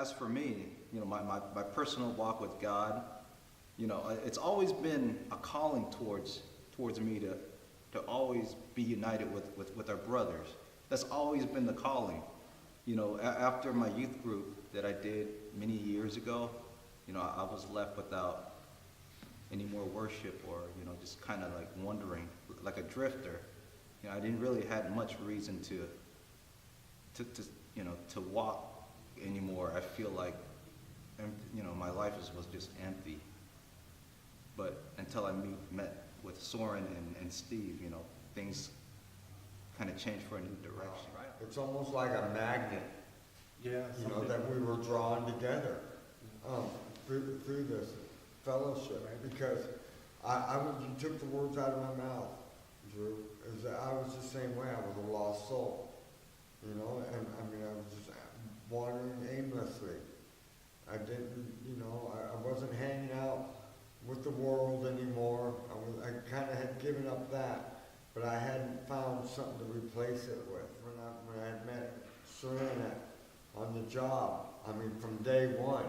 as for me, my personal walk with God, it's always been a calling towards me to always be united with our brothers. That's always been the calling. After my youth group that I did many years ago, I was left without any more worship, or just kind of like wandering like a drifter. I didn't really have much reason to walk anymore. I feel like my life was just empty. But until I met with Surin and Steve, things kind of changed for a new direction. Right. It's almost like a magnet, Yeah. that we were drawn together through this fellowship. Because you took the words out of my mouth, Drew. Is that I was the same way. I was a lost soul, and I was just wandering aimlessly. I didn't, I wasn't hanging out with the world anymore. I kind of had given up that, but I hadn't found something to replace it with. When I had met Surin on the job, from day one,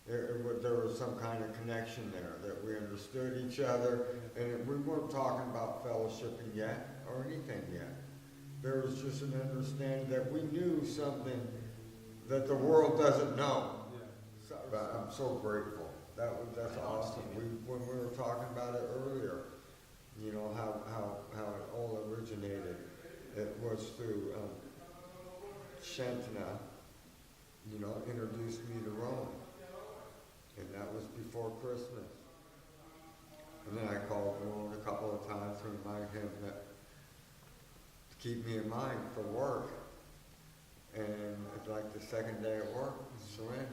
there was some kind of connection there, that we understood each other, and we weren't talking about fellowshipping yet or anything yet. There was just an understanding that we knew something that the world doesn't know. Yeah. But I'm so grateful. That's awesome. When we were talking about it earlier, how it all originated. It was through Shantana, introduced me to Roeun. And that was before Christmas. And then I called Roeun a couple of times to remind him to keep me in mind for work. And it's like the second day at work, Surin.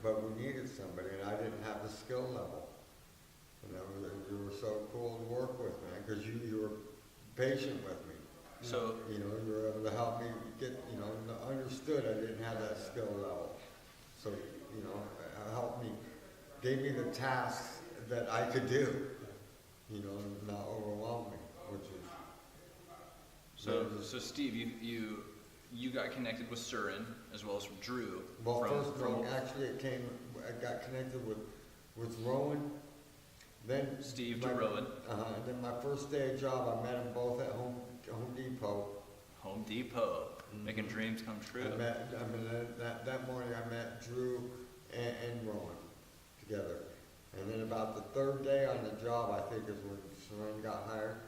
But we needed somebody, and I didn't have the skill level. You were so cool to work with, man, because you were patient with me. So you were able to help me get, understood I didn't have that skill level. So, helped me, gave me the tasks that I could do, not overwhelm me, which is. So Steve, you got connected with Surin as well as Drew. Well, actually I got connected with Roeun, then Steve to Roeun. And then my first day job, I met them both at Home Depot. Home Depot, making dreams come true. That morning I met Drew and Roeun together. And then about the third day on the job, I think, is when Surin got hired.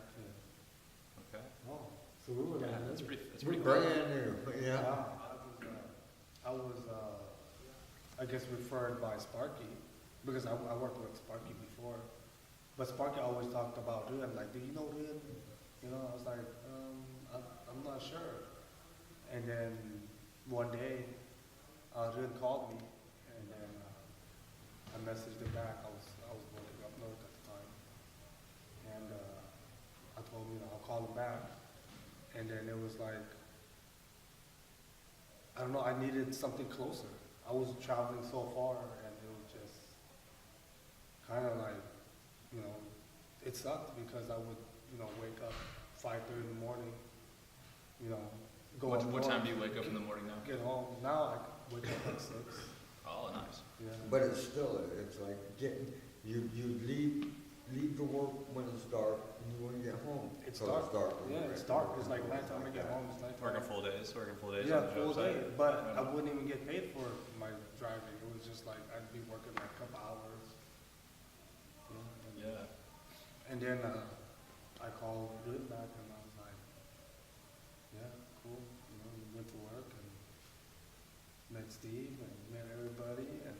Okay. Oh, so we were That's pretty cool. Brand new, yeah. I was, I guess, referred by Sparky, because I worked with Sparky before. But Sparky always talked about Roeun. Like, do you know Roeun? I was like, I'm not sure. And then one day, Roeun called me, and then I messaged him back. I was working up north at the time, and I told him, I'll call him back. And then it was like, I don't know, I needed something closer. I was traveling so far, and it was just kind of like, it sucked, because I would, wake up 5:30 in the morning, go up What time north, do you wake up in the morning now? get home. Now I wake up at 6. Oh, nice. Yeah. But it's like you leave the work when it's dark, and you want to get home. It's So dark. It's dark. Yeah, it's dark. It's like nighttime. I get home, it's nighttime. Working full days. Yeah, on the full job day. site. But I wouldn't even get paid for my driving. It was just like I'd be working like a couple hours. Yeah. And then I called Roeun back, and I was like, yeah, cool. We went to work and met Steve and met everybody, and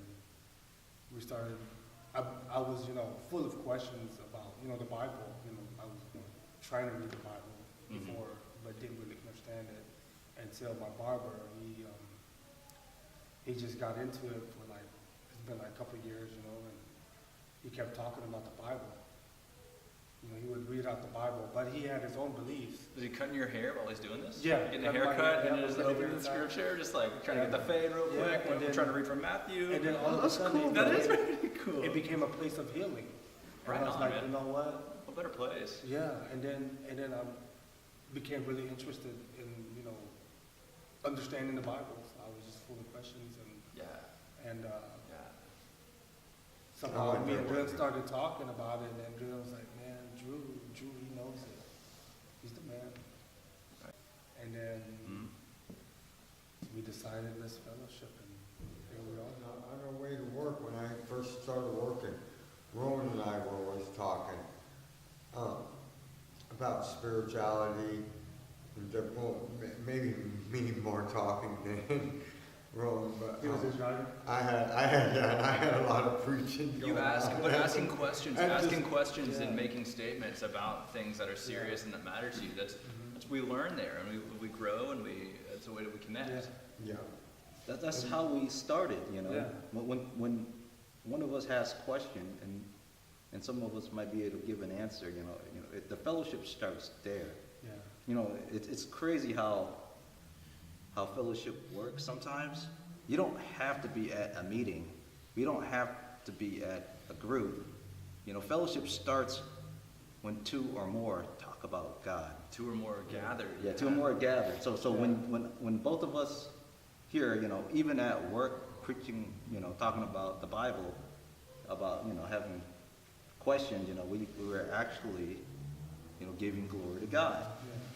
we started. I was, full of questions about, the Bible. I was trying to read the Bible before, but didn't really understand it until my barber, he just got into it for like, it's been like a couple of years, and he kept talking about the Bible. He would read out the Bible, but he had his own beliefs. Was he cutting your hair while he's doing this? Yeah. Getting a haircut and just opening opening the scripture, just like trying to get the fade real Yeah, quick, and then- trying to read from Matthew. And then all of a That's sudden, cool. That is pretty cool. it became a place of healing. Right And I was on, like, man. you know what? What better place? Yeah, and then I became really interested in, understanding the Bible. So I was just full of questions Yeah, and yeah. somehow like me that and one. Drew started talking about it, and Drew was like, "Man, Drew, he knows it. He's the man." Right. And then Mhm. we decided let's fellowship, and here we are. On our way to work, when I first started working, Roeun and I were always talking about spirituality, and well, maybe me more talking than Roeun, but He was his driver. I had a lot of preaching going You ask, on. but asking questions, And asking just- questions yeah. and making statements about things that are serious and that matter to you. That's we learn there, and we grow, and that's the way that we connect. Yeah. Yeah. That's how we started, you know. Yeah. When one of us has question and some of us might be able to give an answer, the fellowship starts there. Yeah. You know, it's crazy how fellowship works sometimes. You don't have to be at a meeting. You don't have to be at a group. You know, fellowship starts when two or more talk about God. Two or more are gathered. Yeah, two or more are gathered. So when both of us here, even at work, preaching, talking about the Bible, about, having questions, we were actually, giving glory to God,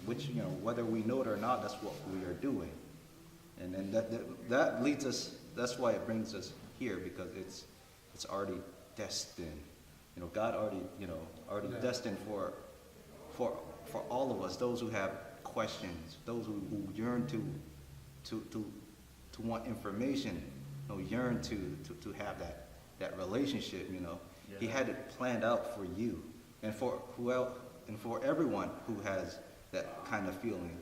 which, whether we know it or not, that's what we are doing. And then that leads us, that's why it brings us here, because it's already destined. God already, Yeah. destined for all of us, those who have questions, those who yearn to want information, yearn to have that relationship, He Yeah. had it planned out for you and for everyone who has that kind of feeling,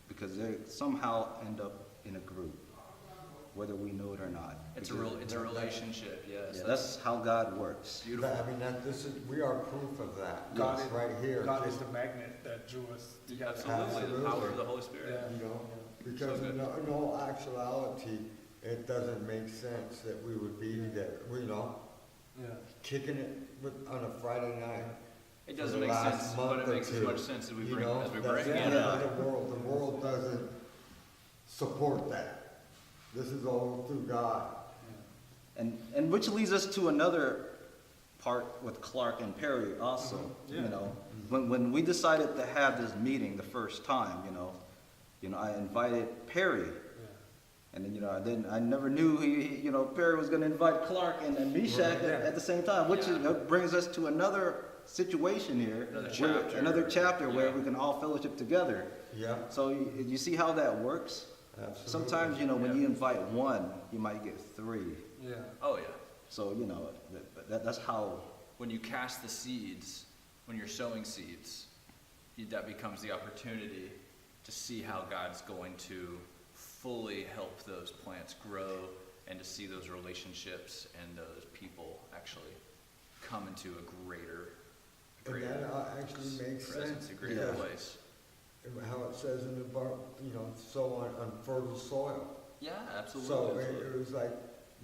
because they somehow end up in a group, whether we know it or not. It's a Because relationship. Yes. yeah, that's how God works. beautiful. I mean, we are proof of that. God Yes, is right here. God is Just, the magnet that drew us together. Absolutely, the power of the Holy Spirit. Yeah. you know, So because good. in all actuality, it doesn't make sense that we would be together. Yeah. Kicking it on a Friday night. It for doesn't the make last sense, month but it or makes as two. much sense as we You bring know, as we that's bring the in. Yeah. The world doesn't support that. This is all through God. And which leads us to another part with Clark and Perry also. Yeah. When we decided to have this meeting the first time, I invited Perry. Yeah. And then, I never knew Perry was going to invite Clark and Meshach Yeah. at the same time, which Yeah. brings us to another situation here. Another where- chapter. Another chapter where Yeah. we can all fellowship together. Yeah, So you see how that works? absolutely. Sometimes, when Yeah. you invite one, you might get three. Yeah. Oh yeah. So, that's how, When you cast the seeds, when you're sowing seeds, that becomes the opportunity to see how God's going to fully help those plants grow and to see those relationships and those people actually come into a greater And that actually makes presence, sense. a greater Yeah. place. How it says in the bar, sow on fertile soil. Yeah, absolutely. So absolutely. it was like,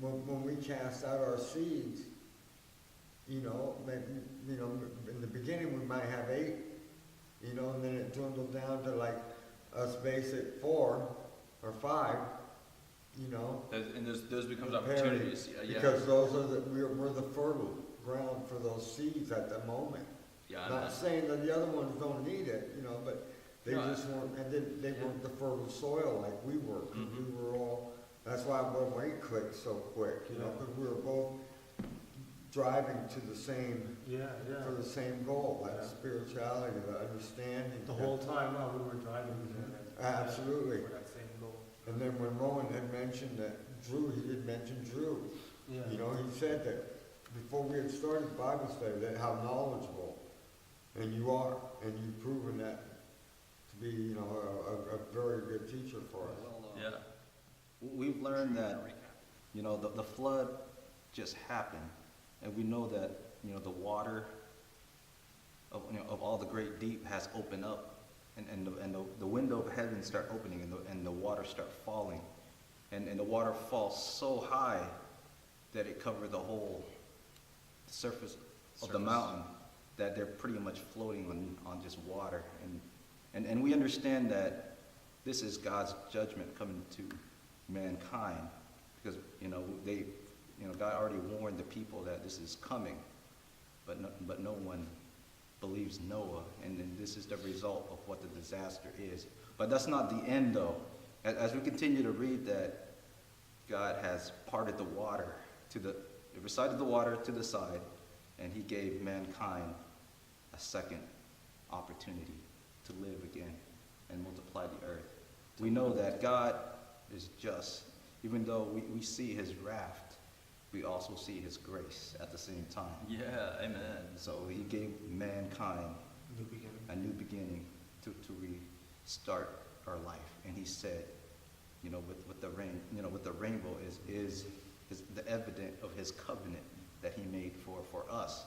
when we cast out our seeds, maybe, in the beginning we might have 8, and then it dwindled down to like us basic 4 or 5, And those becomes Perry, opportunities. Yeah. because those are we're the fertile ground for those seeds at the moment. Yeah. Not saying that the other ones don't need it, but they No, just weren't, and then they yeah. weren't the fertile soil like we were, 'cause Mhm. we were all, that's why we clicked so quick, Yeah. because we were both driving to the same, Yeah. for Yeah. the same goal, that Yeah. spirituality, the understanding. The whole time while we were driving together. Absolutely. For that same goal. And then when Roeun had mentioned that he had mentioned Drew, Yeah. he said that before we had started Bible study, that how knowledgeable, and you are, and you've proven that to be, a very good teacher for us. Yeah. we've learned that, the flood just happened. And we know that, the water of all the great deep has opened up, and the window of heaven start opening, and the water start falling. And the water falls so high that it covered the whole surface of the Surface. mountain, that they're pretty much floating on just water. And we understand that this is God's judgment coming to mankind, because, God already warned the people that this is coming, but no one believes Noah, and then this is the result of what the disaster is. But that's not the end, though. As we continue to read that, God has parted the water recited the water to the side, and he gave mankind a second opportunity to live again and multiply the earth. We know that God is just. Even though we see his wrath, we also see his grace at the same time. Yeah, amen. So he gave mankind New beginning. a new beginning to restart our life. And he said, with the rainbow is the evidence of his covenant that he made for us.